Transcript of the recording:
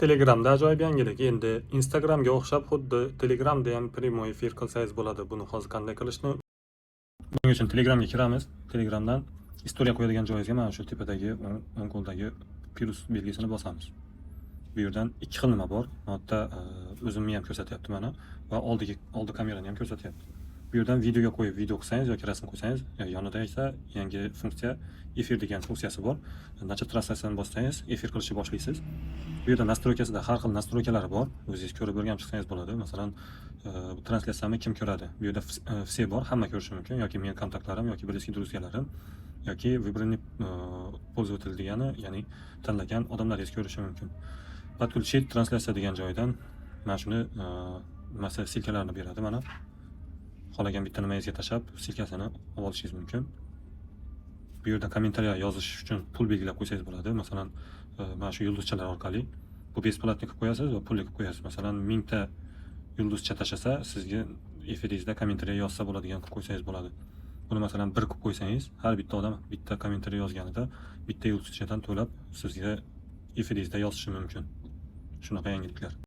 Telegramda ajoyib yangilik. Endi Instagramga o'xshab xuddi Telegramda ham prямой efir qilsangiz bo'ladi. Buni hozir qanday qilishni? Buning uchun Telegramga kiramiz. Telegramdan istoriya qo'yadigan joyingizga mana shu tepadagi o'ng qo'ldagi plus belgisini bosamiz. Bu yerdan ikki xil nima bor. Bu yerda o'zimni ham ko'rsatyapti mana va oldi kamerani ham ko'rsatyapti. Bu yerdan videoga qo'yib video qilsangiz yoki rasm qo'ysangiz, yonida esa yangi funksiya efir degan funksiyasi bor. Nachat translyatsiyani bossangiz efir qilishni boshlaysiz. Bu yerda nastroykasida har xil nastroykalari bor. O'zingiz ko'rib o'rganib chiqsangiz bo'ladi. Masalan, bu translyatsiyani kim ko'radi? Bu yerda все bor, hamma ko'rishi mumkin yoki men kontaktlarim yoki близкий друзьяларым yoki выбранный пользователь degani, ya'ni tanlagan odamlaringiz ko'rishi mumkin. Подключить translyatsiya degan joydan mana shuni masalan silkalarni beradi mana. Xohlagan bitta nimangizga tashab, silkasini olib olishingiz mumkin. Bu yerda kommentariya yozish uchun pul belgilab qo'ysangiz bo'ladi. Masalan, mana shu yulduzchalar orqali bu besplatni qilib qo'yasiz va pulli qilib qo'yasiz. Masalan, 1000 ta yulduzcha tashlasa, sizga efiringizda kommentariya yozsa bo'ladigan qilib qo'ysangiz bo'ladi. Buni masalan 1 qilib qo'ysangiz, har bitta odam bitta kommentariya yozganida bitta yulduzchadan to'lab sizga efiringizda yozishi mumkin. Shunaqa yangiliklar.